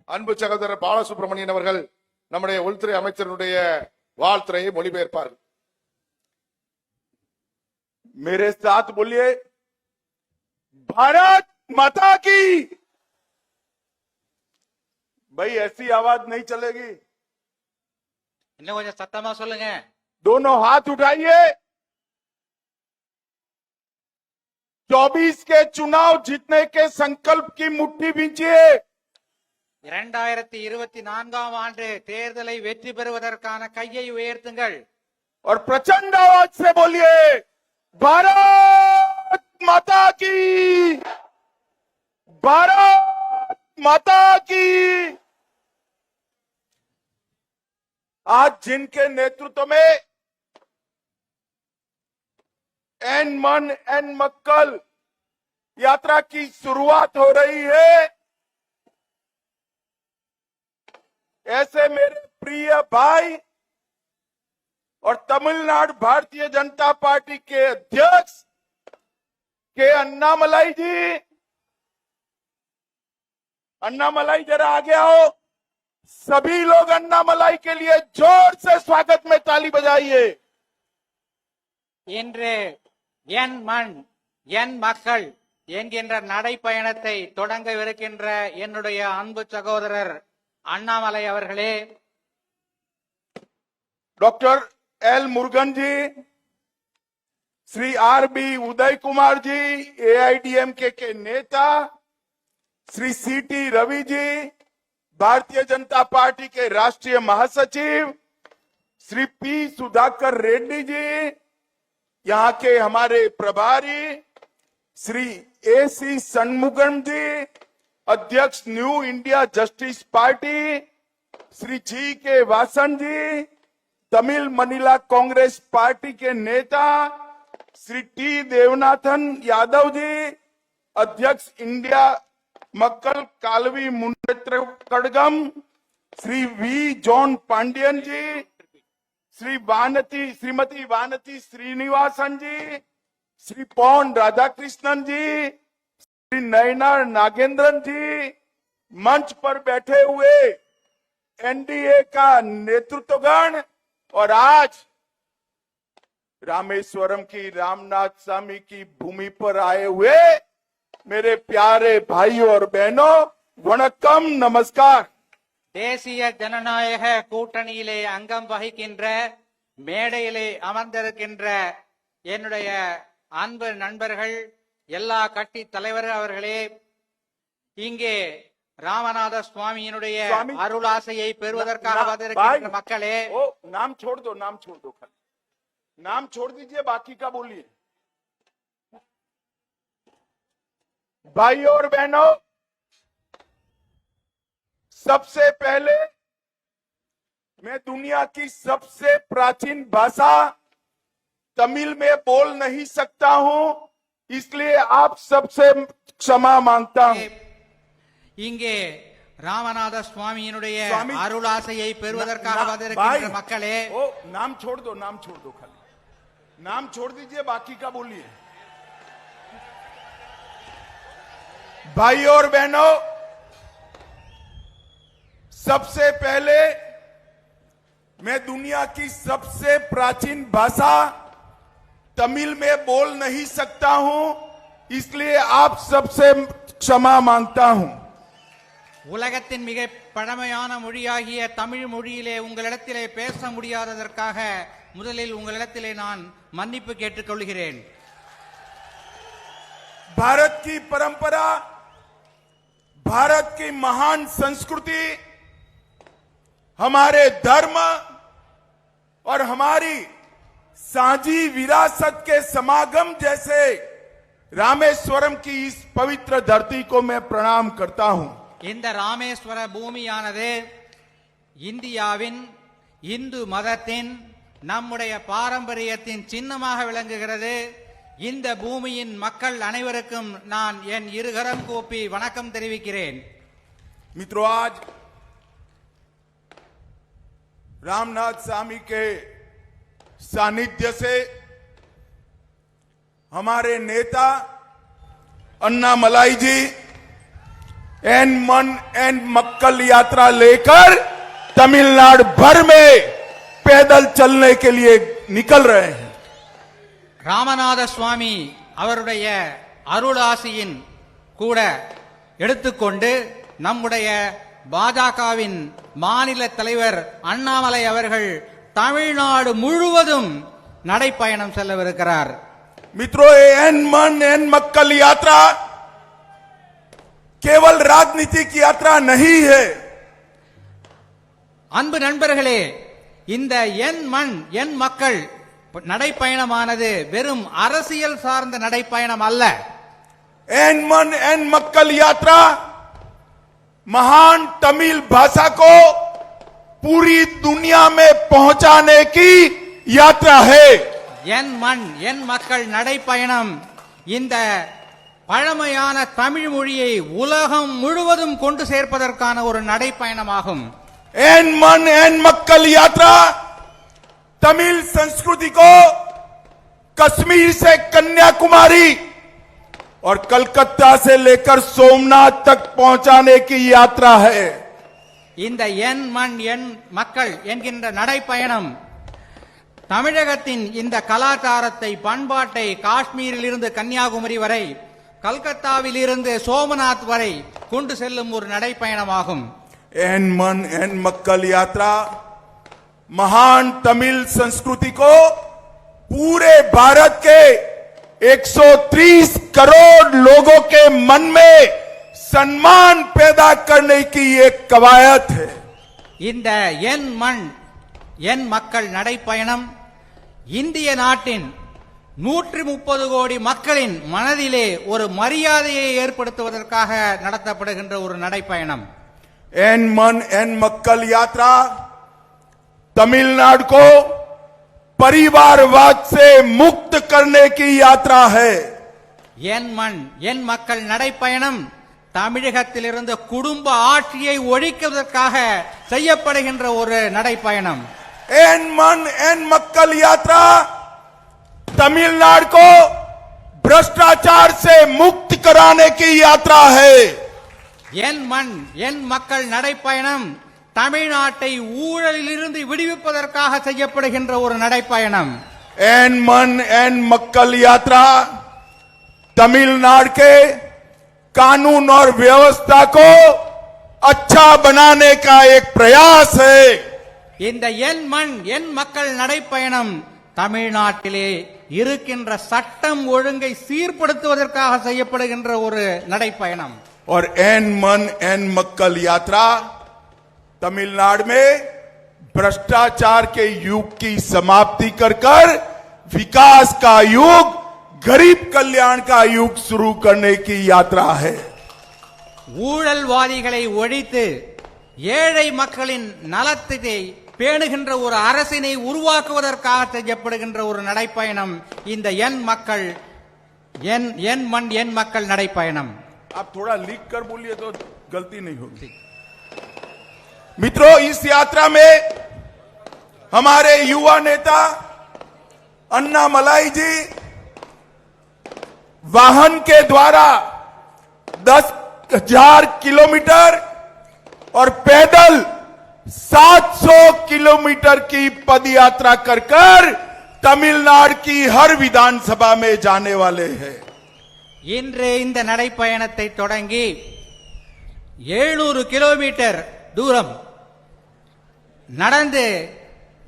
அன்பு சகோதரர் பாலசுப்ரமணியன் அவர்கள் நம்முடைய உள்துறை அமைச்சருடைய வாழ்த்துறையை மொழிபெயர்ப்பார்கள். मेरे साथ बोलिए, भारत माता की। भाई ऐसी आवाज नहीं चलेगी, இன்னும் கொஞ்சம் சத்தமா சொல்லுங்க. दोनों हाथ उठाइए। 24 के चुनाव जीतने के संकल्प की मुट्ठी बींचिए। 2024ஆம் ஆண்டு தேர்தலை வெற்றி பெறுவதற்கான கையை உயர்த்துங்கள். और प्रचंड आवाज से बोलिए, भारत माता की, भारत माता की। आज जिनके नेतृत्व में एन मन एन मक्कल यात्रा की शुरुआत हो रही है, ऐसे मेरे प्रिय भाई और तमिलनाडु भारतीय जनता पार्टी के अध्यक्ष के अन्नामलाई जी, अन्नामलाई जरा आगे आओ। सभी लोग अन्नामलाई के लिए जोर से स्वागत में ताली बजाइए। இன்று என் மண் என் மக்கள் என்கின்ற நடைப்பயணத்தை தொடங்கவிருக்கின்ற என்னுடைய அன்பு சகோதரர் அண்ணாமலை அவர்களே, डॉक्टर एल मुरुगन जी, Shri R B Uday Kumar ji, AIADMK के नेता, श्री सीटी रवि जी, भारतीय जनता पार्टी के राष्ट्रीय महासचिव, श्री पी सुधाकर रेड्डी जी, यहाँ के हमारे प्रभारी श्री एसी षणमुगम जी, अध्यक्ष new India justice party, Shri G K Vasan ji, Tamil Maanila Congress party के नेता श्री टी देवनाथन यादव जी, अध्यक्ष India Makkal Kalvi Munnetra Kazhagam, Shri V John Pandian ji, Shrimati Vanathi Srinivasan ji, Shri Pon Radhakrishnan जी, श्री नयनार नागेंद्रन जी, मंच पर बैठे हुए एनडीए का नेतृत्वगण और आज रामेश्वरम की रामनाथ स्वामी की भूमि पर आए हुए मेरे प्यारे भाइयों और बहनों, वणक्कम, नमस्कार। தேசிய ஜனநாயக கூட்டணியிலே அங்கம் வகிக்கின்ற மேடையிலே அமர்ந்திருக்கின்ற என்னுடைய அன்பு நண்பர்கள், எல்லா கட்சி தலைவர்கள் அவர்களே, இங்கே ராமநாத சுவாமியினுடைய அருளாசையை பெறுவதற்காக வந்திருக்கின்ற மக்களே, नाम छोड़ दो, नाम छोड़ दो, खाली नाम छोड़ दीजिए, बाकी का बोलिए। भाइयों और बहनों, सबसे पहले मैं दुनिया की सबसे प्राचीन भाषा तमिल में बोल नहीं सकता हूं, इसलिए आप सबसे क्षमा मांगता हूं। இங்கே ராமநாத சுவாமியினுடைய அருளாசையை பெறுவதற்காக வந்திருக்கின்ற மக்களே, नाम छोड़ दो, नाम छोड़ दो, खाली नाम छोड़ दीजिए, बाकी का बोलिए। भाइयों और बहनों, सबसे पहले मैं दुनिया की सबसे प्राचीन भाषा तमिल में बोल नहीं सकता हूं, इसलिए आप सबसे क्षमा मांगता हूं। உலகத்தின் மிக பழமையான மொழியாகிய தமிழ் மொழியிலே உங்களிடத்திலே பேச முடியாததற்காக முதலில் உங்களிடத்திலே நான் மன்னிப்பு கேட்டுக்கொள்கிறேன்। भारत की परंपरा, भारत की महान संस्कृति, हमारे धर्म और हमारी साझी विरासत के समागम जैसे रामेश्वरम की इस पवित्र धरती को मैं प्रणाम करता हूं। இந்த ராமேஸ்வர பூமியானது இந்தியாவின் இந்து மதத்தின் நம்முடைய பாரம்பரியத்தின் சின்னமாக விளங்குகிறது। இந்த பூமியின் மக்கள் அனைவருக்கும் நான் என் இருகரம் கூப்பி வணக்கம் தெரிவிக்கிறேன்। मित्रों, आज रामनाथ स्वामी के सानिध्य से हमारे नेता अन्नामलाई जी एन मन एन मक्कल यात्रा लेकर तमिलनाडु भर में पैदल चलने के लिए निकल रहे हैं। ராமநாத சுவாமி அவருடைய அருளாசியின் கூட எடுத்துக்கொண்டு நம்முடைய பாஜகவின் மாநில தலைவர் அண்ணாமலை அவர்கள் தமிழ்நாடு முழுவதும் நடைப்பயணம் செல்லவிருக்கிறார். मित्रों, ये एन मन एन मक्कल यात्रा केवल राजनीतिक यात्रा नहीं है। அன்பு நண்பர்களே, இந்த என் மண் என் மக்கள் நடைப்பயணமானது வெறும் அரசியல் சார்ந்த நடைப்பயணம் அல்ல. एन मन एन मक्कल यात्रा महान तमिल भाषा को पूरी दुनिया में पहुंचाने की यात्रा है। என் மண் என் மக்கள் நடைப்பயணம் இந்த பழமையான தமிழ் மொழியை உலகம் முழுவதும் கொண்டு சேர்ப்பதற்கான ஒரு நடைப்பயணமாகும். एन मन एन मक्कल यात्रा तमिल संस्कृति को कश्मीर से कन्याकुमारी और कलकत्ता से लेकर सोमनाथ तक पहुंचाने की यात्रा है। இந்த என் மண் என் மக்கள் என்கின்ற நடைப்பயணம் தமிழகத்தின் இந்த கலாச்சாரத்தை பண்பாட்டை காஷ்மீரில் இருந்து கன்னியாகுமரி வரை கல்கத்தாவில் இருந்து சோமநாத் வரை கொண்டு செல்லும் ஒரு நடைப்பயணமாகும். एन मन एन मक्कल यात्रा महान तमिल संस्कृति को पूरे भारत के 130 करोड़ लोगों के मन में सम्मान पैदा करने की एक कवायद है। இந்த என் மண் என் மக்கள் நடைப்பயணம் இந்திய நாட்டின் 130 கோடி மக்களின் மனதிலே ஒரு மரியாதையை ஏற்படுத்துவதற்காக நடத்தப்படுகின்ற ஒரு நடைப்பயணம். एन मन एन मक्कल यात्रा तमिलनाडु को परिवारवाद से मुक्त करने की यात्रा है। என் மண் என் மக்கள் நடைப்பயணம் தமிழகத்திலிருந்து குடும்ப ஆட்சியை ஒழிக்குவதற்காக செய்யப்படுகின்ற ஒரு நடைப்பயணம். एन मन एन मक्कल यात्रा तमिलनाडु को भ्रष्टाचार से मुक्त कराने की यात्रा है। என் மண் என் மக்கள் நடைப்பயணம் தமிழ்நாட்டை ஊழலிலிருந்து விடுவிப்பதற்காக செய்யப்படுகின்ற ஒரு நடைப்பயணம். एन मन एन मक्कल यात्रा तमिलनाडु के कानून और व्यवस्था को अच्छा बनाने का एक प्रयास है। இந்த என் மண் என் மக்கள் நடைப்பயணம் தமிழ்நாட்டிலே இருக்கின்ற சட்டம் ஒழுங்கை சீர்படுத்துவதற்காக செய்யப்படுகின்ற ஒரு நடைப்பயணம். और एन मन एन मक्कल यात्रा तमिलनाडु में भ्रष्टाचार के युग की समाप्ति कर विकास का युग, गरीब कल्याण का युग शुरू करने की यात्रा है। ஊழல்வாதிகளை ஒழித்து ஏழை மக்களின் நலத்தை பேணுகின்ற ஒரு அரசினை உருவாக்குவதற்காக செய்யப்படுகின்ற ஒரு நடைப்பயணம் இந்த என் மக்கள் என் மண் என் மக்கள் நடைப்பயணம். आप थोड़ा लिख कर बोलिए तो गलती नहीं होगी। मित्रों, इस यात्रा में हमारे युवा नेता अन्नामलाई जी वाहन के द्वारा 10,000 किलोमीटर और पैदल 700 किलोमीटर की पद यात्रा कर तमिलनाडु की हर विधानसभा में जाने वाले हैं। இன்று இந்த நடைப்பயணத்தை தொடங்கி 700 கிலோமீட்டர் தூரம் நடந்து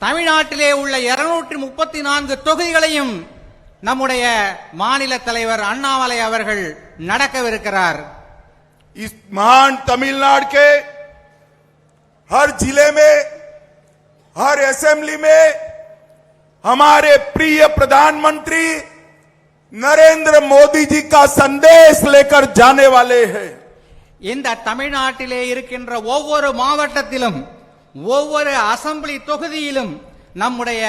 தமிழ்நாட்டிலே உள்ள 234 தொகுதிகளையும் நம்முடைய மாநில தலைவர் அண்ணாமலை அவர்கள் நடக்கவிருக்கிறார். इस महान तमिलनाडु के हर जिले में, हर असेंबली में हमारे प्रिय प्रधानमंत्री नरेंद्र मोदी जी का संदेश लेकर जाने वाले हैं। இந்த தமிழ்நாட்டிலே இருக்கின்ற ஒவ்வொரு மாவட்டத்திலும் ஒவ்வொரு அசெம்பிளி தொகுதியிலும் நம்முடைய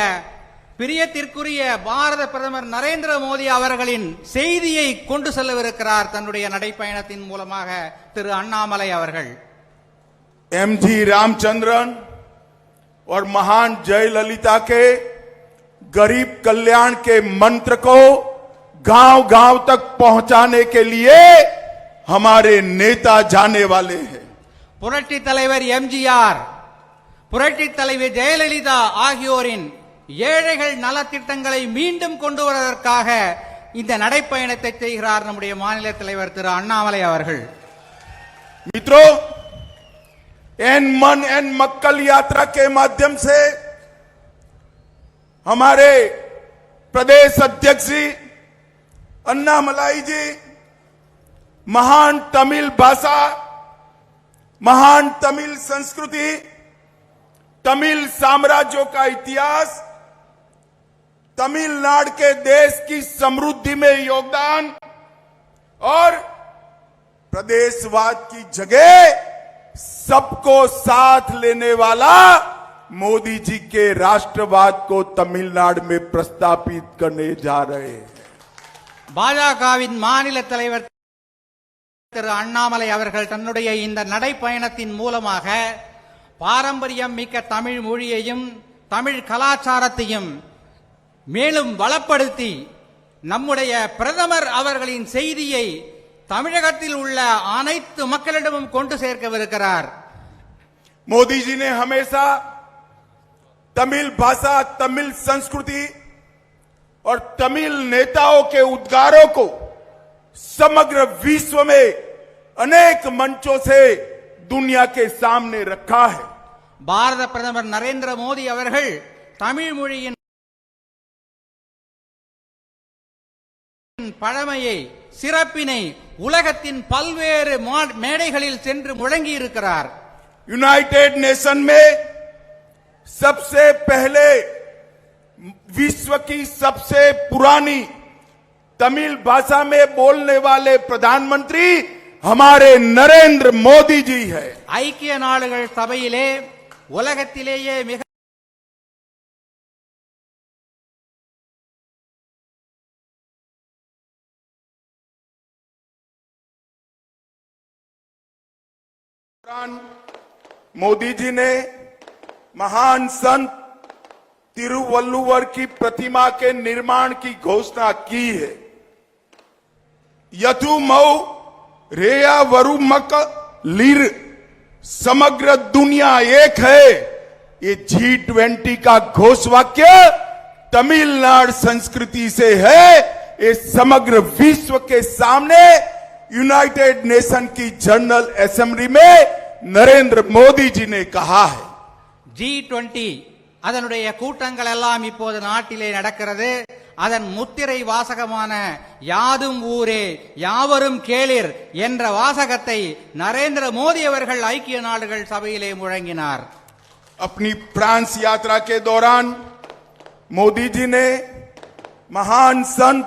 பிரியத்திற்குரிய பாரத பிரதமர் நரேந்திர மோடி அவர்களின் செய்தியை கொண்டு செல்லவிருக்கிறார் தன்னுடைய நடைப்பயணத்தின் மூலமாக திரு அண்ணாமலை அவர்கள். एमजी रामचंद्रन और महान जयललिता के गरीब कल्याण के मंत्र को गांव गांव तक पहुंचाने के लिए हमारे नेता जाने वाले हैं। புரட்சி தலைவர் எம்ஜிஆர், புரட்சி தலைவர் ஜெயலலிதா ஆகியோரின் ஏழைகள் நலத்திட்டங்களை மீண்டும் கொண்டு வருவதற்காக இந்த நடைப்பயணத்தை செய்கிறார் நம்முடைய மாநில தலைவர் திரு அண்ணாமலை அவர்கள். मित्रों, एन मन एन मक्कल यात्रा के माध्यम से हमारे प्रदेश अध्यक्ष जी अन्नामलाई जी महान तमिल भाषा, महान तमिल संस्कृति, तमिल साम्राज्यों का इतिहास, तमिलनाडु के देश की समृद्धि में योगदान और प्रदेशवाद की जगह सबको साथ लेने वाला मोदी जी के राष्ट्रवाद को तमिलनाडु में प्रस्तापित करने जा रहे हैं। பாஜகவின் மாநில தலைவர் திரு அண்ணாமலை அவர்கள் தன்னுடைய இந்த நடைப்பயணத்தின் மூலமாக பாரம்பரியம் மிக்க தமிழ் மொழியையும் தமிழ் கலாச்சாரத்தையும் மேலும் வளப்படுத்தி நம்முடைய பிரதமர் அவர்களின் செய்தியை தமிழகத்தில் உள்ள அனைத்து மக்களிடமும் கொண்டு சேர்க்கவிருக்கிறார். मोदी जी ने हमेशा तमिल भाषा, तमिल संस्कृति और तमिल नेताओं के उद्गारों को समग्र विश्व में अनेक मंचों से दुनिया के सामने रखा है। பாரத பிரதமர் நரேந்திர மோடி அவர்கள் தமிழ் மொழியின் பழமையை, சிறப்பினை உலகத்தின் பல்வேறு மேடைகளில் சென்று முழங்கி இருக்கிறார். यूनाइटेड नेशन में सबसे पहले विश्व की सबसे पुरानी तमिल भाषा में बोलने वाले प्रधानमंत्री हमारे नरेंद्र मोदी जी है। ஐக்கிய நாடுகள் சபையிலே உலகத்திலேயே மிக मोदी जी ने महान संत तिरुवल्लुवर की प्रतिमा के निर्माण की घोषणा की है। यथु मऊ रेया वरुमक लीर, समग्र दुनिया एक है, ये G20 का घोषवाक्य तमिलनाडु संस्कृति से है। ये समग्र विश्व के सामने यूनाइटेड नेशन की जनरल असेंबली में नरेंद्र मोदी जी ने कहा है। G20 அதனுடைய கூட்டங்கள் எல்லாம் இப்போது நாட்டிலே நடக்கிறது. அதன் முத்திரை வாசகமான யாதும் ஊரே யாவரும் கேளிர் என்ற வாசகத்தை நரேந்திர மோடி அவர்கள் ஐக்கிய நாடுகள் சபையிலே முழங்கினார். अपनी फ्रांस यात्रा के दौरान मोदी जी ने महान संत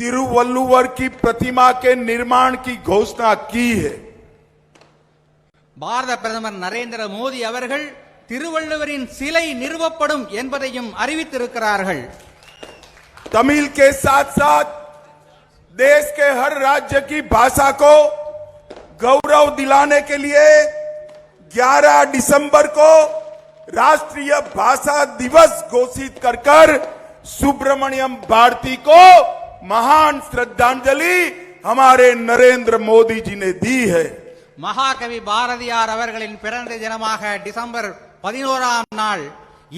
तिरुवल्लुवर की प्रतिमा के निर्माण की घोषणा की है। பாரத பிரதமர் நரேந்திர மோடி அவர்கள் திருவள்ளுவரின் சிலை நிறுவப்படும் என்பதையும் அறிவித்திருக்கிறார்கள். तमिल के साथ साथ देश के हर राज्य की भाषा को गौरव दिलाने के लिए 11 दिसंबर को राष्ट्रीय भाषा दिवस घोषित कर सुब्रमण्यम भारती को महान श्रद्धांजलि हमारे नरेंद्र मोदी जी ने दी है। மகாகவி பாரதியார் அவர்களின் பிறந்த தினமாக டிசம்பர் 11ஆம் நாள்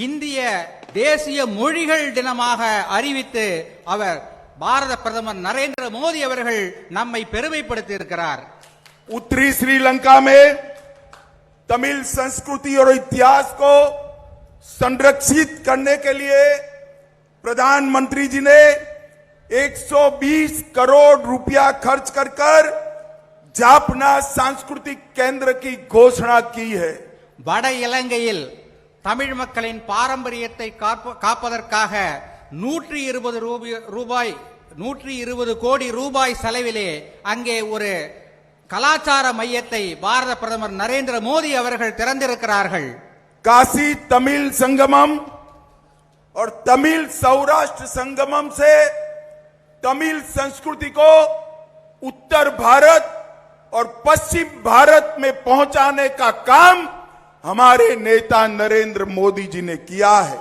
இந்திய தேசிய மொழிகள் தினமாக அறிவித்து அவர் பாரத பிரதமர் நரேந்திர மோடி அவர்கள் நம்மை பெருமைப்படுத்தி இருக்கிறார். उत्तरी श्रीलंका में तमिल संस्कृति और इतिहास को संरक्षित करने के लिए प्रधानमंत्री जी ने 120 करोड़ रुपया खर्च कर जापना सांस्कृतिक केंद्र की घोषणा की है। வட இலங்கையில் தமிழ் மக்களின் பாரம்பரியத்தை காப்பதற்காக 120 கோடி ரூபாய் செலவிலே அங்கே ஒரு கலாச்சார மையத்தை பாரத பிரதமர் நரேந்திர மோடி அவர்கள் திறந்திருக்கிறார்கள். काशी तमिल संगमम और तमिल सौराष्ट्र संगमम से तमिल संस्कृति को उत्तर भारत और पश्चिम भारत में पहुंचाने का काम हमारे नेता नरेंद्र मोदी जी ने किया है।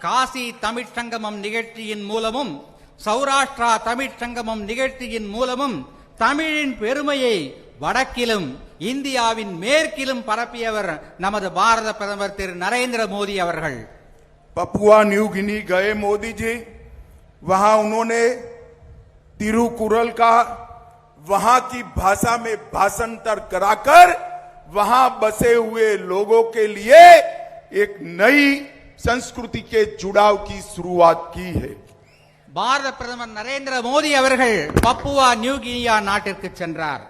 காசி தமிழ் சங்கமம் நிகழ்ச்சியின் மூலமும் சௌராஷ்டிரா தமிழ் சங்கமம் நிகழ்ச்சியின் மூலமும் தமிழின் பெருமையை வடக்கிலும் இந்தியாவின் மேற்கிலும் பரப்பியவர் நமது பாரத பிரதமர் திரு நரேந்திர மோடி அவர்கள். पपुआ न्यू गिनी गए मोदी जी, वहां उन्होंने तिरुकुरल का वहां की भाषा में भाषांतर कराकर वहां बसे हुए लोगों के लिए एक नई संस्कृति के जुड़ाव की शुरुआत की है. பாரத பிரதமர் நரேந்திர மோடி அவர்கள் பப்புவா நியூ கினியா நாட்டிற்கு சென்றார்.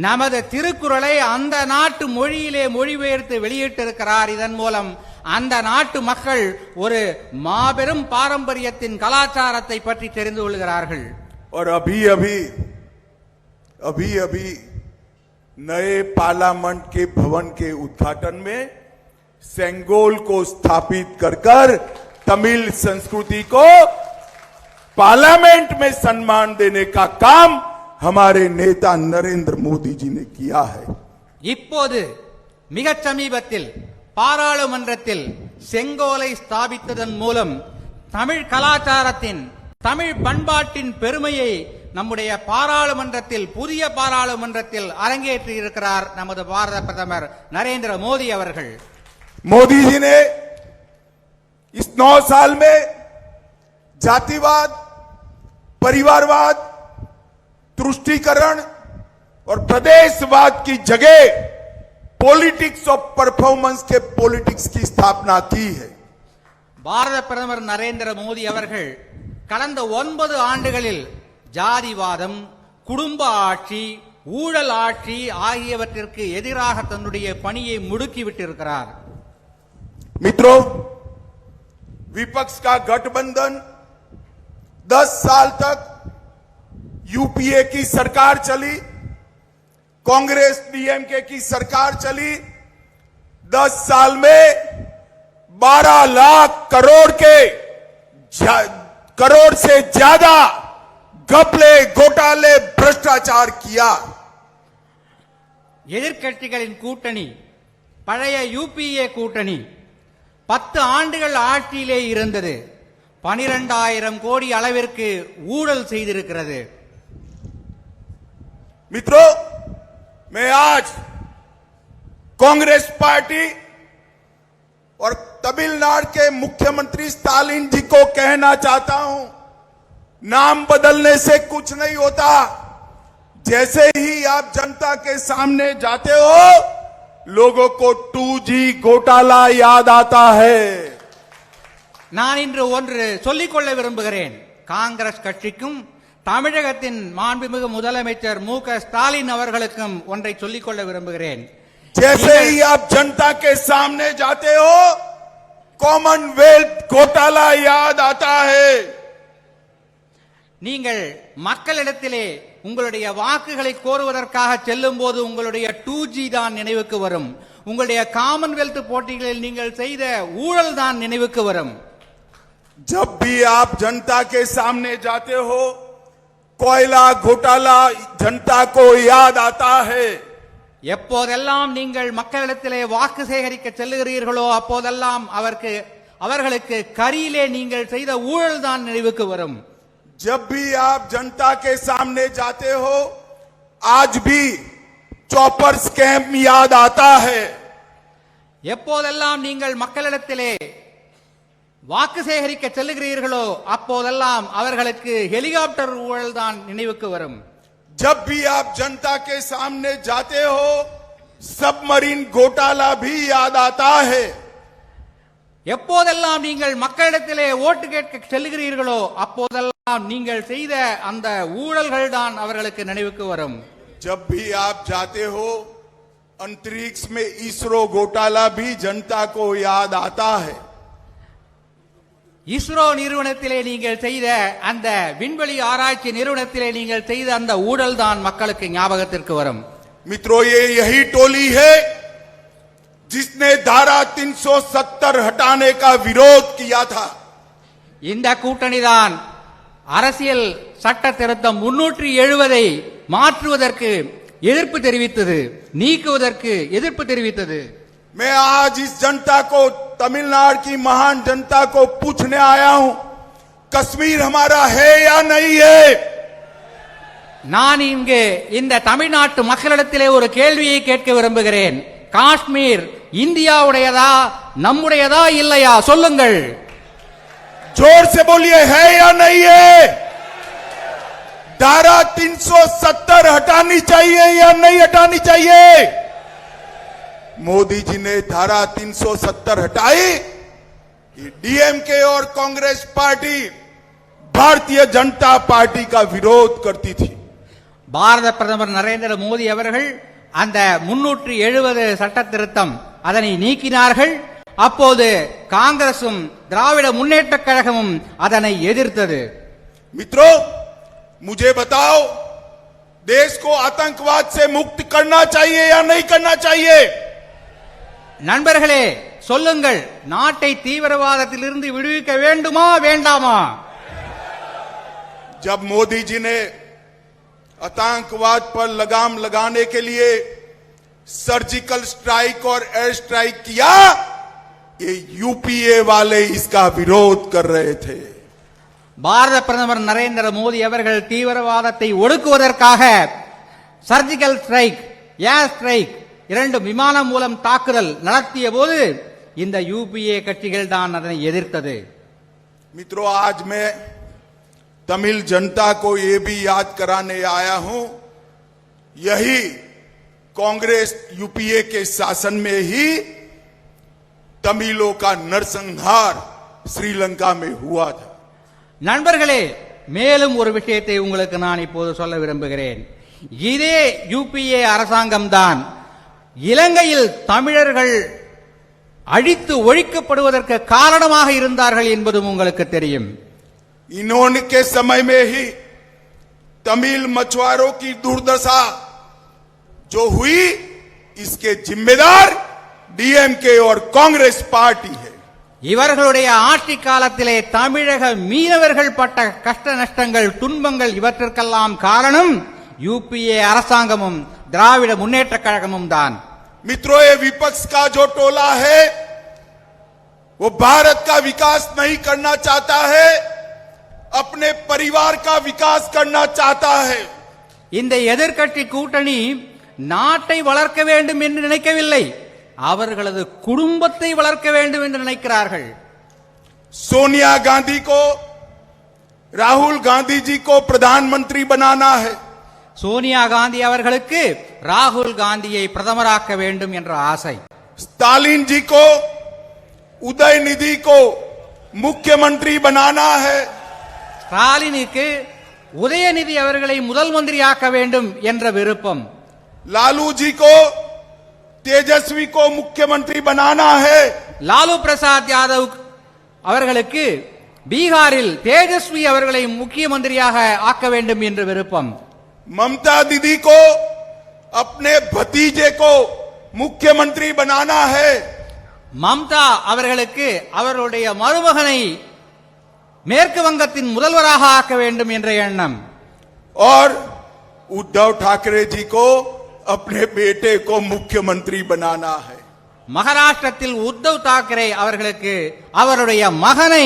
நமது திருக்குறளை அந்த நாட்டு மொழியிலே மொழிபெயர்த்து வெளியிட்டிருக்கிறார். இதன் மூலம் அந்த நாட்டு மக்கள் ஒரு மாபெரும் பாரம்பரியத்தின் கலாச்சாரத்தை பற்றி தெரிந்து கொள்கிறார்கள். और अभी अभी नए पार्लियामेंट के भवन के उद्घाटन में सेंगोल को स्थापित कर तमिल संस्कृति को पार्लियामेंट में सम्मान देने का काम हमारे नेता नरेंद्र मोदी जी ने किया है. இப்போது மிகச் சமீபத்தில் பாராளுமன்றத்தில் செங்கோலை ஸ்தாபித்ததன் மூலம் தமிழ் கலாச்சாரத்தின் தமிழ் பண்பாட்டின் பெருமையை நம்முடைய பாராளுமன்றத்தில் புதிய பாராளுமன்றத்தில் அரங்கேற்றி இருக்கிறார் நமது பாரத பிரதமர் நரேந்திர மோடி அவர்கள். मोदी जी ने इस 9 साल में जातिवाद, परिवारवाद, तुष्टीकरण और प्रदेशवाद की जगह पॉलिटिक्स ऑफ परफॉर्मेंस के पॉलिटिक्स की स्थापना की है. பாரத பிரதமர் நரேந்திர மோடி அவர்கள் கடந்த 9 ஆண்டுகளில் ஜாதிவாதம், குடும்ப ஆட்சி, ஊழல் ஆட்சி ஆகியவற்றிற்கு எதிராக தன்னுடைய பணியை முடுக்கிவிட்டிருக்கிறார். मित्रों, विपक्ष का गठबंधन 10 साल तक यूपीए की सरकार चली, कांग्रेस डीएमके की सरकार चली. 10 साल में 12 लाख करोड़ से ज्यादा घपले, घोटाले, भ्रष्टाचार किया. எதிர்க்கட்சிகளின் கூட்டணி பழைய யூபிஏ கூட்டணி 10 ஆண்டுகள் ஆட்சியிலே இருந்தது. 12,000 கோடி அளவிற்கு ஊழல் செய்திருக்கிறது. मित्रों, मैं आज कांग्रेस पार्टी और तमिलनाडु के मुख्यमंत्री स्टालिन जी को कहना चाहता हूं, नाम बदलने से कुछ नहीं होता. जैसे ही आप जनता के सामने जाते हो, लोगों को 2G घोटाला याद आता है. நான் இன்று ஒன்று சொல்லிக்கொள்ள விரும்புகிறேன். காங்கிரஸ் கட்சிக்கும் தமிழகத்தின் மாண்புமிகு முதலமைச்சர் மு.க. ஸ்டாலின் அவர்களுக்கும் ஒன்றை சொல்லிக்கொள்ள விரும்புகிறேன். जैसे ही आप जनता के सामने जाते हो, कॉमनवेल्थ घोटाला याद आता है. நீங்கள் மக்களிடத்திலே உங்களுடைய வாக்குகளை கோருவதற்காக செல்லும் போது உங்களுடைய 2G தான் நினைவுக்கு வரும். உங்களுடைய காமன்வெல்த் போட்டிகளில் நீங்கள் செய்த ஊழல் தான் நினைவுக்கு வரும். जब भी आप जनता के सामने जाते हो, कोयला घोटाला जनता को याद आता है. எப்போதெல்லாம் நீங்கள் மக்களிடத்திலே வாக்கு சேகரிக்க செல்லுகிறீர்களோ அப்போதெல்லாம் அவர்களுக்கு கரியிலே நீங்கள் செய்த ஊழல் தான் நினைவுக்கு வரும். जब भी आप जनता के सामने जाते हो, आज भी चॉपर स्कैम याद आता है. எப்போதெல்லாம் நீங்கள் மக்களிடத்திலே வாக்கு சேகரிக்க செல்லுகிறீர்களோ அப்போதெல்லாம் அவர்களுக்கு ஹெலிகாப்டர் ஊழல் தான் நினைவுக்கு வரும். जब भी आप जनता के सामने जाते हो, सबमरीन घोटाला भी याद आता है. எப்போதெல்லாம் நீங்கள் மக்களிடத்திலே ஓட்டு கேட்க செல்லுகிறீர்களோ அப்போதெல்லாம் நீங்கள் செய்த அந்த ஊழல்கள் தான் அவர்களுக்கு நினைவுக்கு வரும். जब भी आप जाते हो, अंतरिक्ष में इसरो घोटाला भी जनता को याद आता है. இஸ்ரோ நிறுவனத்திலே நீங்கள் செய்த அந்த விண்வெளி ஆராய்ச்சி நிறுவனத்திலே நீங்கள் செய்த அந்த ஊழல் தான் மக்களுக்கு ஞாபகத்திற்கு வரும். मित्रों, ये यही टोली है जिसने धारा 370 हटाने का विरोध किया था. இந்த கூட்டணிதான் அரசியல் சட்ட திருத்தம் 370 மாற்றுவதற்கு எதிர்ப்பு தெரிவித்தது, நீக்குவதற்கு எதிர்ப்பு தெரிவித்தது. मैं आज इस जनता को, तमिलनाडु की महान जनता को पूछने आया हूं, कश्मीर हमारा है या नहीं है? நான் இங்கு இந்த தமிழ்நாட்டு மக்களிடத்திலே ஒரு கேள்வியை கேட்க விரும்புகிறேன். காஷ்மீர் இந்தியாவுடையதா நம்முடையதா இல்லையா சொல்லுங்கள். जोर से बोलिए, है या नहीं है? धारा 370 हटानी चाहिए या नहीं हटानी चाहिए? मोदी जी ने धारा 370 हटाई कि डीएमके और कांग्रेस पार्टी भारतीय जनता पार्टी का विरोध करती थी. பாரத பிரதமர் நரேந்திர மோடி அவர்கள் அந்த 370 சட்ட திருத்தம் அதனை நீக்கினார்கள். அப்போது காங்கிரசும் திராவிட முன்னேற்ற கழகமும் அதனை எதிர்த்தது. मित्रों, मुझे बताओ, देश को आतंकवाद से मुक्त करना चाहिए या नहीं करना चाहिए? நண்பர்களே சொல்லுங்கள், நாட்டை தீவிரவாதத்திலிருந்து விடுவிக்க வேண்டுமா வேண்டாமா? जब मोदी जी ने आतंकवाद पर लगाम लगाने के लिए सर्जिकल स्ट्राइक और एयर स्ट्राइक किया, ये यूपीए वाले इसका विरोध कर रहे थे. பாரத பிரதமர் நரேந்திர மோடி அவர்கள் தீவிரவாதத்தை ஒடுக்குவதற்காக சர்ஜிக்கல் ஸ்ட்ரைக், ஏர் ஸ்ட்ரைக் இரண்டு விமானம் மூலம் தாக்குதல் நடத்திய போது இந்த யூபிஏ கட்சிகள் தான் அதனை எதிர்த்தது. मित्रों, आज मैं तमिल जनता को ये भी याद कराने आया हूं, यही कांग्रेस यूपीए के शासन में ही तमिलों का नरसंहार श्रीलंका में हुआ था. நண்பர்களே, மேலும் ஒரு விஷயத்தை உங்களுக்கு நான் இப்போது சொல்ல விரும்புகிறேன். இதே யூபிஏ அரசாங்கம்தான் இலங்கையில் தமிழர்கள் அழித்து ஒழிக்கப்படுவதற்கு காரணமாக இருந்தார்கள் என்பதும் உங்களுக்கு தெரியும். इन्होंने के समय में ही तमिल मछुआरों की दुर्दशा जो हुई, इसके जिम्मेदार डीएमके और कांग्रेस पार्टी है. இவர்களுடைய ஆட்சி காலத்திலே தமிழக மீனவர்கள் பட்ட கஷ்ட நஷ்டங்கள், துன்பங்கள் இவற்றிற்கெல்லாம் காரணம் யூபிஏ அரசாங்கமும் திராவிட முன்னேற்ற கழகமும் தான். मित्रों, ये विपक्ष का जो टोला है वो भारत का विकास नहीं करना चाहता है, अपने परिवार का विकास करना चाहता है. இந்த எதிர்க்கட்சி கூட்டணி நாட்டை வளர்க்க வேண்டும் என்று நினைக்கவில்லை, அவர்களது குடும்பத்தை வளர்க்க வேண்டும் என்று நினைக்கிறார்கள். सोनिया गांधी को, राहुल गांधी जी को प्रधानमंत्री बनाना है. சோனியா காந்தி அவர்களுக்கு ராகுல் காந்தியை பிரதமராக்க வேண்டும் என்ற ஆசை. स्टालिन जी को, उदयनिधि को मुख्यमंत्री बनाना है. ஸ்டாலினுக்கு உதயநிதி அவர்களை முதல் மந்திரியாக்க வேண்டும் என்ற விருப்பம். लालू जी को, तेजस्वी को मुख्यमंत्री बनाना है. லாலு பிரசாத் யாதவ் அவர்களுக்கு பீகாரில் தேஜஸ்வி அவர்களை முக்கிய மந்திரியாக ஆக்க வேண்டும் என்று விருப்பம். ममता दीदी को अपने भतीजे को मुख्यमंत्री बनाना है. மம்தா அவர்களுக்கு அவருடைய மருமகனை மேற்கு வங்கத்தின் முதல்வராக ஆக்க வேண்டும் என்ற எண்ணம். और उद्धव ठाकरे जी को अपने बेटे को मुख्यमंत्री बनाना है. மகாராஷ்டிரத்தில் உத்தவ் தாக்கரே அவர்களுக்கு அவருடைய மகனை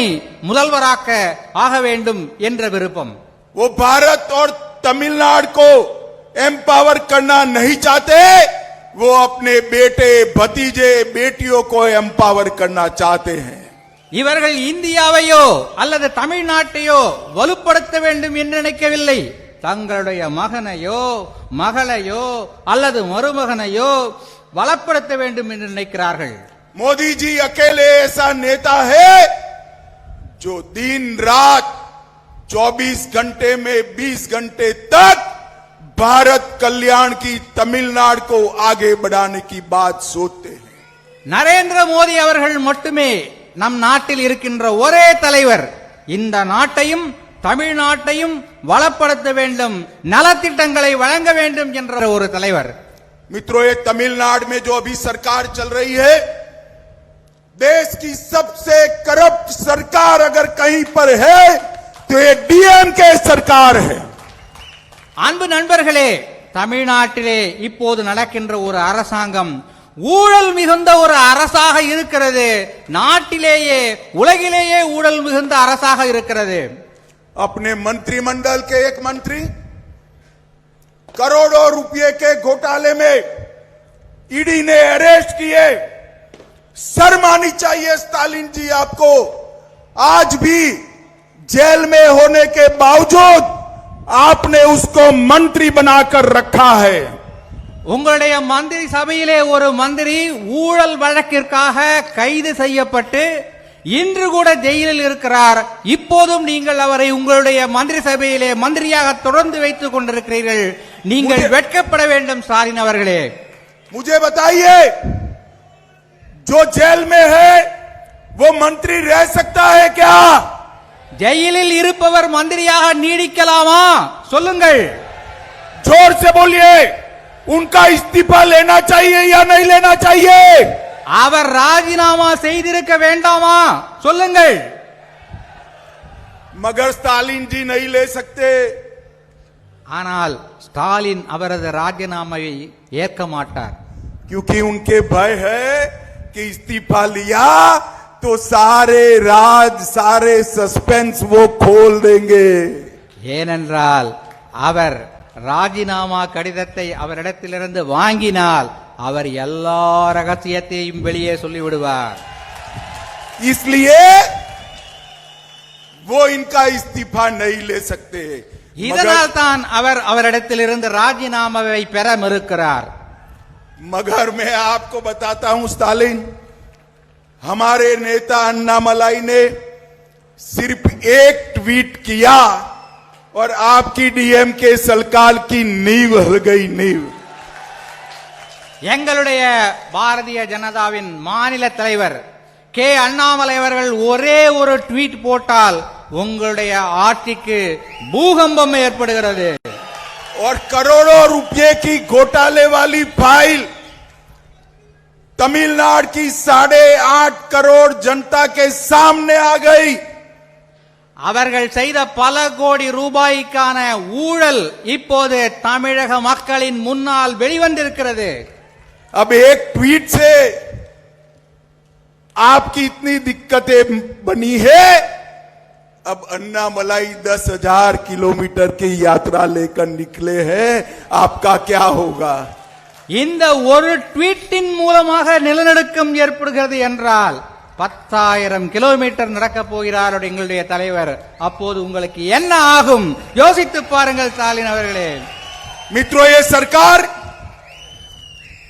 முதல்வராக்க ஆக வேண்டும் என்ற விருப்பம். वो भारत और तमिलनाडु को एम्पावर करना नहीं चाहते, वो अपने बेटे, भतीजे, बेटियों को एम्पावर करना चाहते हैं. இவர்கள் இந்தியாவையோ அல்லது தமிழ்நாட்டையோ வலுப்படுத்த வேண்டும் என்று நினைக்கவில்லை, தங்களுடைய மகனையோ மகளையோ அல்லது மருமகனையோ வளப்படுத்த வேண்டும் என்று நினைக்கிறார்கள். मोदी जी अकेले ऐसा नेता है जो दिन रात 24 घंटे में 20 घंटे तक भारत कल्याण की तमिलनाडु को आगे बढ़ाने की बात सोचते हैं. நரேந்திர மோடி அவர்கள் மட்டுமே நம் நாட்டில் இருக்கின்ற ஒரே தலைவர் இந்த நாட்டையும் தமிழ்நாட்டையும் வளப்படுத்த வேண்டும், நலத்திட்டங்களை வழங்க வேண்டும் என்ற ஒரு தலைவர். मित्रों, ये तमिलनाडु में जो अभी सरकार चल रही है, देश की सबसे करप्ट सरकार अगर कहीं पर है तो ये डीएमके सरकार है. அன்பு நண்பர்களே, தமிழ்நாட்டிலே இப்போது நடக்கின்ற ஒரு அரசாங்கம் ஊழல் மிகுந்த ஒரு அரசாக இருக்கிறது. நாட்டிலேயே உலகிலேயே ஊழல் மிகுந்த அரசாக இருக்கிறது. अपने मंत्रिमंडल के एक मंत्री करोड़ों रुपए के घोटाले में ईडी ने अरेस्ट किए। शर्म आनी चाहिए स्टालिन जी आपको। आज भी जेल में होने के बावजूद आपने उसको मंत्री बनाकर रखा है। உங்களுடைய மந்திரி சபையிலே ஒரு மந்திரி ஊழல் வழக்கிற்காக கைது செய்யப்பட்டு இன்று கூட ஜெயிலில் இருக்கிறார். இப்போதும் நீங்கள் அவரை உங்களுடைய மந்திரி சபையிலே மந்திரியாக தொடர்ந்து வைத்துக் கொண்டிருக்கிறீர்கள். நீங்கள் வெட்கப்பட வேண்டும் ஸ்டாலின் அவர்களே. मुझे बताइए, जो जेल में है वो मंत्री रह सकता है क्या? ஜெயிலில் இருப்பவர் மந்திரியாக நீடிக்கலாமா? சொல்லுங்கள். जोर से बोलिए, उनका इस्तीफा लेना चाहिए या नहीं लेना चाहिए? அவர் ராஜினாமா செய்திருக்க வேண்டாமா? சொல்லுங்கள். मगर स्टालिन जी नहीं ले सकते। ஆனால் ஸ்டாலின் அவரது ராஜினாமாவை ஏற்க மாட்டார். क्योंकि उनके भय है कि इस्तीफा लिया तो सारे राज, सारे सस्पेंस वो खोल देंगे। ஏனென்றால் அவர் ராஜினாமா கடிதத்தை அவரிடத்திலிருந்து வாங்கினால் அவர் எல்லா ரகசியத்தையும் வெளியே சொல்லிவிடுவார். इसलिए वो इनका इस्तीफा नहीं ले सकते। இதனால் தான் அவர் அவரிடத்திலிருந்து ராஜினாமாவை பெற மறுக்கிறார். मगर मैं आपको बताता हूं स्टालिन, हमारे नेता अन्नामलाई ने सिर्फ एक ट्वीट किया और आपकी डीएमके सरकार की नींव हिल गई। नींव எங்களுடைய பாரதிய ஜனதாவின் மாநில தலைவர் கே அண்ணாமலை அவர்கள் ஒரே ஒரு ட்வீட் போட்டால் உங்களுடைய ஆட்சிக்கு பூகம்பம் ஏற்படுகிறது. और करोड़ों रुपए की घोटाले वाली फाइल तमिलनाडु की 8.5 करोड़ जनता के सामने आ गई। அவர்கள் செய்த பல கோடி ரூபாய்க்கான ஊழல் இப்போது தமிழக மக்களின் முன்னால் வெளிவந்திருக்கிறது. अब एक ट्वीट से आपकी इतनी दिक्कतें बनी है, अब अन्नामलाई 10,000 किलोमीटर की यात्रा लेकर निकले हैं, आपका क्या होगा? இந்த ஒரு ட்வீட்டின் மூலமாக நிலநடுக்கம் ஏற்படுகிறது என்றால் 10,000 கிலோமீட்டர் நடக்கப் போகிறார் எங்களுடைய தலைவர். அப்போது உங்களுக்கு என்ன ஆகும் யோசித்து பாருங்கள் ஸ்டாலின் அவர்களே. मित्रों, ये सरकार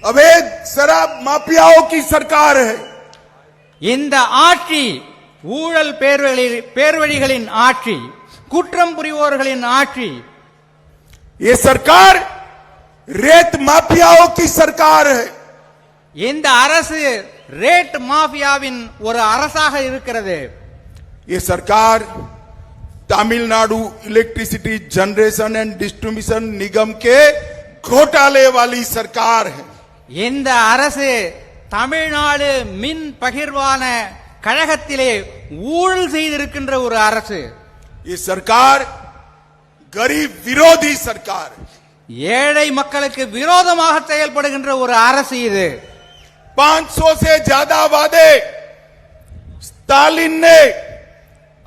अवैध शराब माफियाओं की सरकार है। இந்த ஆட்சி ஊழல் பேர்வழிகளின் ஆட்சி, குற்றம் புரிவோர்களின் ஆட்சி. ये सरकार रेत माफियाओं की सरकार है। இந்த அரசு ரேட் மாஃபியாவின் ஒரு அரசாக இருக்கிறது. ये सरकार Tamil Nadu electricity generation and distribution निगम के घोटाले वाली सरकार है। இந்த அரசு தமிழ்நாடு மின் பகிர்வான கழகத்திலே ஊழல் செய்திருக்கின்ற ஒரு அரசு. ये सरकार गरीब विरोधी सरकार है। ஏழை மக்களுக்கு விரோதமாக செயல்படுகின்ற ஒரு அரசு இது. 500 से ज्यादा वादे स्टालिन ने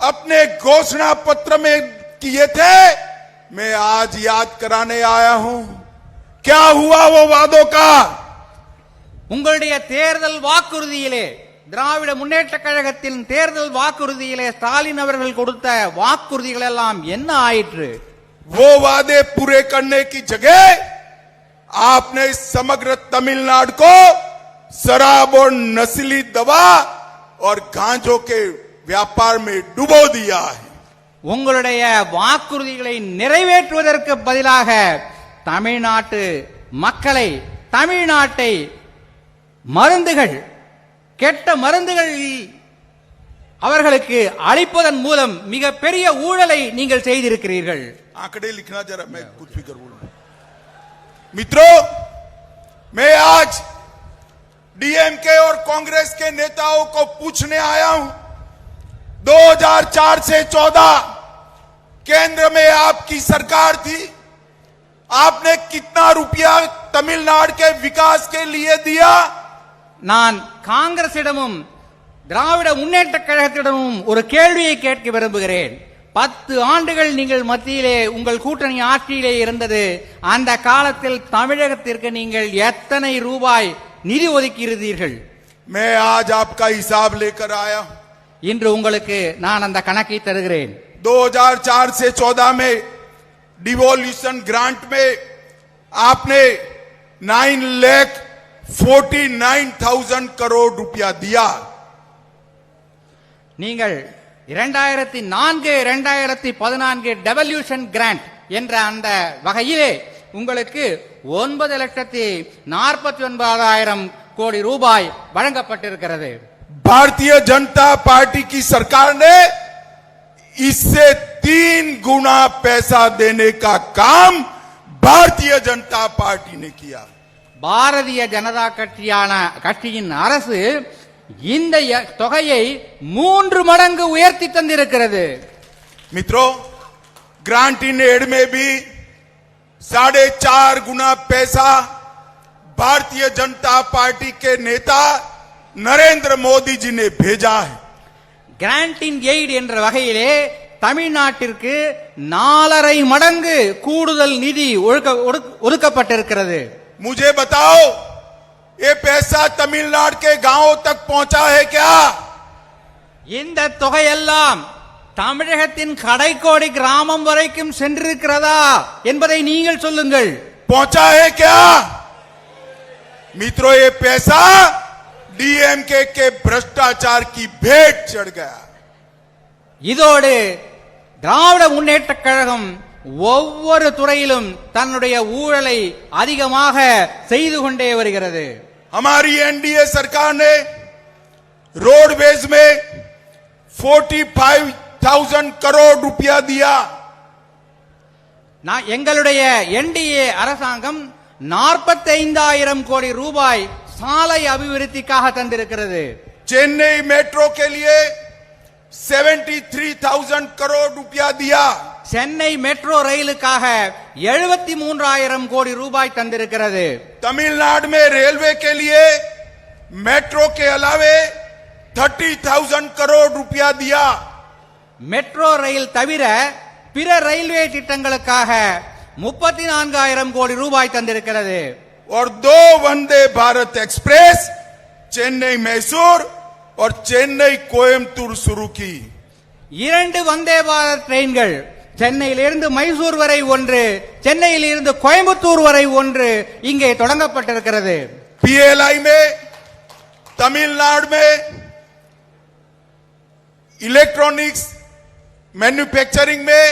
अपने घोषणा पत्र में किए थे, मैं आज याद कराने आया हूं। क्या हुआ वो वादों का? உங்களுடைய தேர்தல் வாக்குறுதியிலே, திராவிட முன்னேற்ற கழகத்தின் தேர்தல் வாக்குறுதியிலே ஸ்டாலின் அவர்கள் கொடுத்த வாக்குறுதிகள் எல்லாம் என்ன ஆயிற்று? वो वादे पूरे करने की जगह आपने समग्र तमिलनाडु को शराब और नस्ली दवा और गांजों के व्यापार में डुबो दिया है। உங்களுடைய வாக்குறுதிகளை நிறைவேற்றுவதற்கு பதிலாக தமிழ்நாட்டு மக்களை, தமிழ்நாட்டை மருந்துகள், கெட்ட மருந்துகள் அவர்களுக்கு அளிப்பதன் மூலம் மிகப்பெரிய ஊழலை நீங்கள் செய்திருக்கிறீர்கள். आंकड़े लिखना जरा, मैं कुछ भी करूं। मित्रों, मैं आज डीएमके और कांग्रेस के नेताओं को पूछने आया हूं, 2004 से 14 केंद्र में आपकी सरकार थी, आपने कितना रुपया तमिलनाडु के विकास के लिए दिया? நான் காங்கிரசிடமும் திராவிட முன்னேற்ற கழகத்திடமும் ஒரு கேள்வியை கேட்க விரும்புகிறேன். 10 ஆண்டுகள் நீங்கள் மத்தியிலே உங்கள் கூட்டணி ஆட்சியிலே இருந்தது. அந்த காலத்தில் தமிழகத்திற்கு நீங்கள் எத்தனை ரூபாய் நிதி ஒதுக்கியிருந்தீர்கள்? मैं आज आपका हिसाब लेकर आया हूं। இன்று உங்களுக்கு நான் அந்த கணக்கை தருகிறேன். 2004 से 14 में डिवोल्यूशन ग्रांट में आपने 9,49,000 करोड़ रुपया दिया। நீங்கள் 2004-2014 டெவல்யூஷன் கிராண்ட் என்ற அந்த வகையிலே உங்களுக்கு 9,49,000 கோடி ரூபாய் வழங்கப்பட்டிருக்கிறது. भारतीय जनता पार्टी की सरकार ने इससे 3 गुना पैसा देने का काम भारतीय जनता पार्टी ने किया। பாரதிய ஜனதா கட்சியின் அரசு இந்த தொகையை 3 மடங்கு உயர்த்தி தந்திருக்கிறது. मित्रों, ग्रांट इन एड में भी 4.5 गुना पैसा भारतीय जनता पार्टी के नेता नरेंद्र मोदी जी ने भेजा है। கிராண்ட் இன் எய்ட் என்ற வகையிலே தமிழ்நாட்டிற்கு 4.5 மடங்கு கூடுதல் நிதி ஒதுக்கப்பட்டிருக்கிறது. मुझे बताओ, ये पैसा तमिलनाडु के गांवों तक पहुंचा है क्या? இந்த தொகையெல்லாம் தமிழகத்தின் கடைக்கோடி கிராமம் வரைக்கும் சென்றிருக்கிறதா என்பதை நீங்கள் சொல்லுங்கள். पहुंचा है क्या? मित्रों, ये पैसा डीएमके के भ्रष्टाचार की भेंट चढ़ गया। இதோடு திராவிட முன்னேற்ற கழகம் ஒவ்வொரு துறையிலும் தன்னுடைய ஊழலை அதிகமாக செய்து கொண்டே வருகிறது. हमारी एनडीए सरकार ने रोडवेज में 45,000 करोड़ रुपया दिया। எங்களுடைய என்டிஏ அரசாங்கம் 45,000 கோடி ரூபாய் சாலை அபிவிருத்திக்காக தந்திருக்கிறது. चेन्नई मेट्रो के लिए 73,000 करोड़ रुपया दिया। சென்னை மெட்ரோ ரயிலுக்காக 73,000 கோடி ரூபாய் தந்திருக்கிறது. तमिलनाडु में रेलवे के लिए मेट्रो के अलावे 30,000 करोड़ रुपया दिया। மெட்ரோ ரயில் தவிர பிற ரயில்வே திட்டங்களுக்காக 34,000 கோடி ரூபாய் தந்திருக்கிறது. और 2 वंदे भारत एक्सप्रेस चेन्नई मैसूर और चेन्नई कोयम्बटूर शुरू की। 2 வந்தே பாரத் ட்ரெயின்கள் சென்னையிலிருந்து மைசூர் வரை ஒன்று, சென்னையிலிருந்து கோயம்புத்தூர் வரை ஒன்று இங்கே தொடங்கப்பட்டிருக்கிறது. पीएलआई में तमिलनाडु में इलेक्ट्रॉनिक्स मैन्युफैक्चरिंग में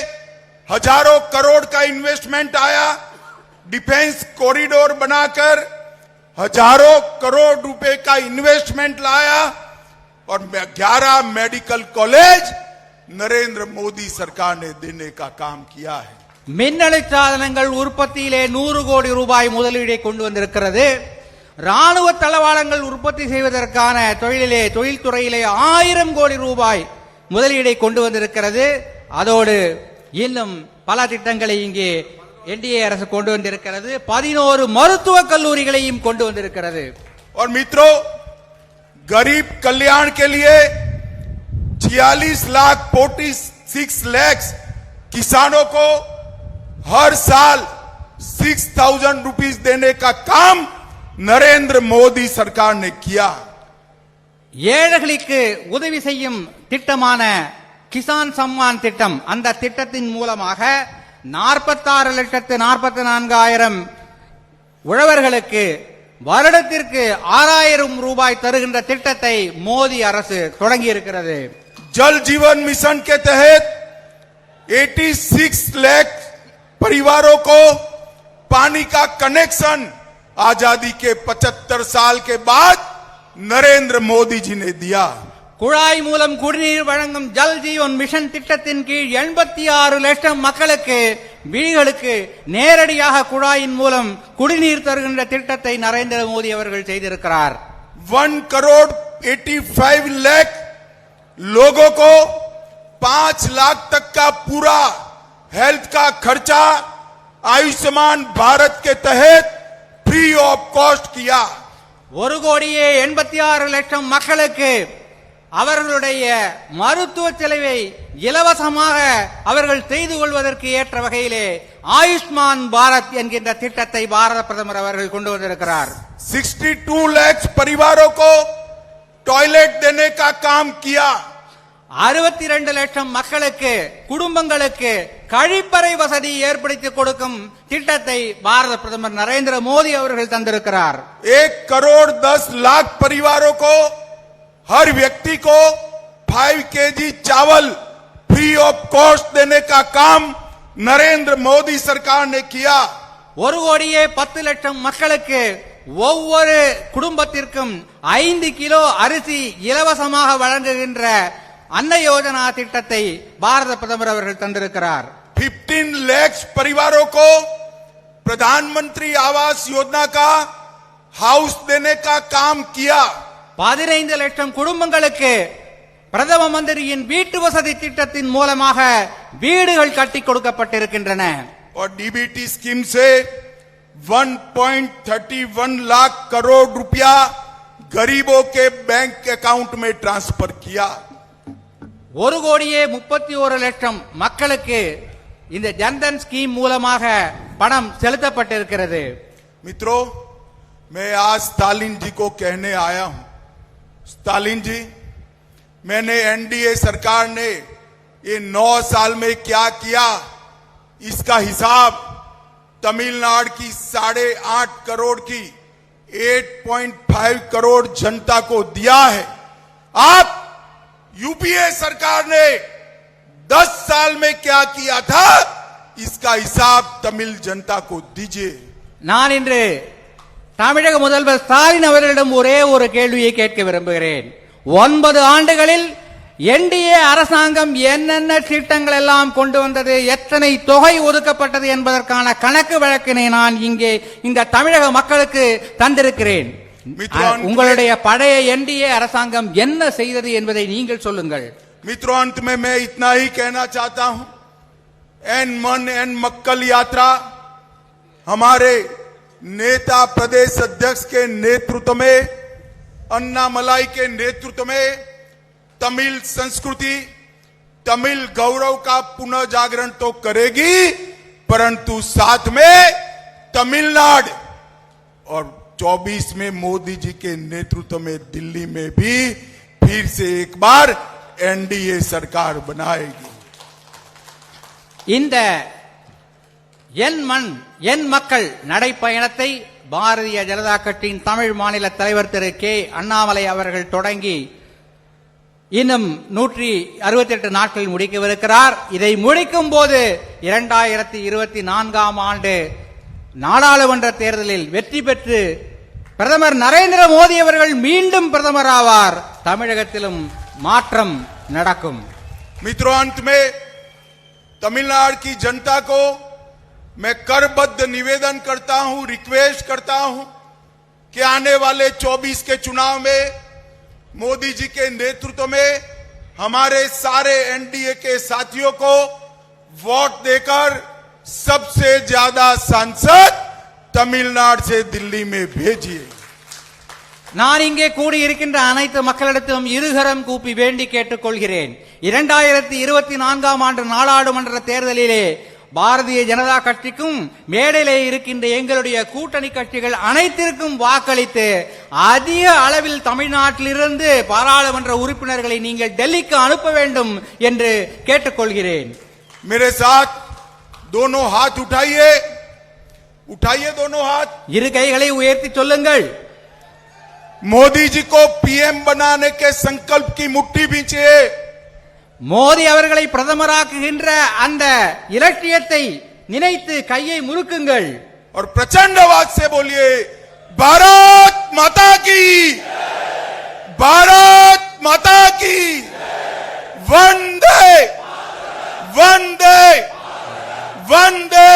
हजारों करोड़ का इन्वेस्टमेंट आया। डिफेंस कॉरिडोर बनाकर हजारों करोड़ रुपए का इन्वेस्टमेंट लाया और 11 मेडिकल कॉलेज नरेंद्र मोदी सरकार ने देने का काम किया है। மின்னணு சாதனங்கள் உற்பத்தியிலே 100 கோடி ரூபாய் முதலீடை கொண்டு வந்திருக்கிறது. ராணுவ தளவாடங்கள் உற்பத்தி செய்வதற்கான தொழில்துறையிலே 1000 கோடி ரூபாய் முதலீடை கொண்டு வந்திருக்கிறது. அதோடு இன்னும் பல திட்டங்களை இங்கே என்டிஏ அரசு கொண்டு வந்திருக்கிறது. 11 மருத்துவக் கல்லூரிகளையும் கொண்டு வந்திருக்கிறது. और मित्रों, गरीब कल्याण के लिए 46 लाख किसानों को हर साल 6,000 रुपीस देने का काम नरेंद्र मोदी सरकार ने किया। ஏழைகளுக்கு உதவி செய்யும் திட்டமான கிசான் சம்மான் திட்டம், அந்த திட்டத்தின் மூலமாக 46,44,000 உழவர்களுக்கு வருடத்திற்கு 6,000 ரூபாய் தருகின்ற திட்டத்தை மோடி அரசு தொடங்கி இருக்கிறது. जल जीवन मिशन के तहत 86 लाख परिवारों को पानी का कनेक्शन आजादी के 75 साल के बाद नरेंद्र मोदी जी ने दिया। குழாய் மூலம் குடிநீர் வழங்கும் ஜல் ஜீவன் மிஷன் திட்டத்தின் கீழ் 86 லட்சம் மக்களுக்கு வீடுகளுக்கு நேரடியாக குழாயின் மூலம் குடிநீர் தருகின்ற திட்டத்தை நரேந்திர மோடி அவர்கள் செய்திருக்கிறார். 1,85 लाख लोगों को 5 लाख तक का पूरा हेल्थ का खर्चा आयुष्मान भारत के तहत फ्री ऑफ कॉस्ट किया। 1,86,00,000 மக்களுக்கு அவர்களுடைய மருத்துவ செலவை இலவசமாக அவர்கள் செய்து கொள்வதற்கு ஏற்ற வகையிலே ஆயுஷ்மான் பாரத் என்கின்ற திட்டத்தை பாரத பிரதமர் அவர்கள் கொண்டு வந்திருக்கிறார். 62 लाख परिवारों को टॉयलेट देने का काम किया. 62 லட்சம் மக்களுக்கு குடும்பங்களுக்கு கழிப்பறை வசதி ஏற்படுத்தி கொடுக்கும் திட்டத்தை பாரத பிரதமர் நரேந்திர மோடி அவர்கள் தந்திருக்கிறார். 1 करोड़ 10 लाख परिवारों को हर व्यक्ति को 5 केजी चावल फ्री ऑफ कॉस्ट देने का काम नरेंद्र मोदी सरकार ने किया. 1 கோடியே 10 லட்சம் மக்களுக்கு ஒவ்வொரு குடும்பத்திற்கும் 5 கிலோ அரிசி இலவசமாக வழங்குகின்ற அன்ன யோஜனா திட்டத்தை பாரத பிரதமர் அவர்கள் தந்திருக்கிறார். 15 लाख परिवारों को प्रधानमंत्री आवास योजना का हाउस देने का काम किया. 15 லட்சம் குடும்பங்களுக்கு பிரதம மந்திரியின் வீட்டு வசதி திட்டத்தின் மூலமாக வீடுகள் கட்டி கொடுக்கப்பட்டிருக்கின்றன. और डीबीटी स्कीम से 1.31 लाख करोड़ रुपया गरीबों के बैंक अकाउंट में ट्रांसफर किया. 1 கோடியே 31 லட்சம் மக்களுக்கு இந்த ஜன்தன் ஸ்கீம் மூலமாக பணம் செலுத்தப்பட்டிருக்கிறது. मित्रों, मैं आज स्टालिन जी को कहने आया हूं. स्टालिन जी, मैंने एनडीए सरकार ने ये 9 साल में क्या किया, इसका हिसाब तमिलनाडु की 8.5 करोड़ की 8.5 करोड़ जनता को दिया है. आप यूपीए सरकार ने 10 साल में क्या किया था, इसका हिसाब तमिल जनता को दीजिए. நான் இன்று தமிழக முதல்வர் ஸ்டாலின் அவர்களிடம் ஒரே ஒரு கேள்வியை கேட்க விரும்புகிறேன். 9 ஆண்டுகளில் என்டிஏ அரசாங்கம் என்னென்ன திட்டங்கள் எல்லாம் கொண்டு வந்தது, எத்தனை தொகை ஒதுக்கப்பட்டது என்பதற்கான கணக்கு வழக்கினை நான் இங்கே இந்த தமிழக மக்களுக்கு தந்திருக்கிறேன். உங்களுடைய பழைய என்டிஏ அரசாங்கம் என்ன செய்தது என்பதை நீங்கள் சொல்லுங்கள். मित्रों, अंत में मैं इतना ही कहना चाहता हूं. एन मन एन मक्कल यात्रा हमारे नेता प्रदेश अध्यक्ष के नेतृत्व में, अन्नामलाई के नेतृत्व में तमिल संस्कृति, तमिल गौरव का पुनः जागरण तो करेगी, परंतु साथ में तमिलनाडु और 24 में मोदी जी के नेतृत्व में दिल्ली में भी फिर से एक बार एनडीए सरकार बनाएगी. இந்த என் மண் என் மக்கள் நடைப்பயணத்தை பாரதிய ஜனதா கட்சியின் தமிழ் மாநில தலைவர் திரு கே அண்ணாமலை அவர்கள் தொடங்கி இன்னும் 168 நாட்களில் முடிக்கவிருக்கிறார். இதை முடிக்கும் போது 2024ஆம் ஆண்டு நாடாளுமன்ற தேர்தலில் வெற்றி பெற்று பிரதமர் நரேந்திர மோடி அவர்கள் மீண்டும் பிரதமர் ஆவார். தமிழகத்திலும் மாற்றம் நடக்கும். मित्रों, अंत में तमिलनाडु की जनता को मैं करबद्ध निवेदन करता हूं, रिक्वेस्ट करता हूं कि आने वाले 24 के चुनाव में मोदी जी के नेतृत्व में हमारे सारे एनडीए के साथियों को वोट देकर सबसे ज्यादा सांसद तमिलनाडु से दिल्ली में भेजिए. நான் இங்கே கூடியிருக்கின்ற அனைத்து மக்களிடத்திலும் இருகரம் கூப்பி வேண்டி கேட்டுக் கொள்கிறேன். 2024ஆம் ஆண்டு நாடாளுமன்ற தேர்தலிலே பாரதிய ஜனதா கட்சிக்கும் மேடையிலே இருக்கின்ற எங்களுடைய கூட்டணி கட்சிகள் அனைத்திற்கும் வாக்களித்து அதிக அளவில் தமிழ்நாட்டிலிருந்து பாராளுமன்ற உறுப்பினர்களை நீங்கள் டெல்லிக்கு அனுப்ப வேண்டும் என்று கேட்டுக்கொள்கிறேன். मेरे साथ दोनों हाथ उठाइए, उठाइए दोनों हाथ. இரு கைகளை உயர்த்தி சொல்லுங்கள். मोदी जी को पीएम बनाने के संकल्प की मुट्ठी भींचिए. மோடி அவர்களை பிரதமராக்குகின்ற அந்த இலட்சியத்தை நினைத்து கையை முறுக்குங்கள். और प्रचंड आवाज से बोलिए, भारत माता की, भारत माता की, वंदे वंदे वंदे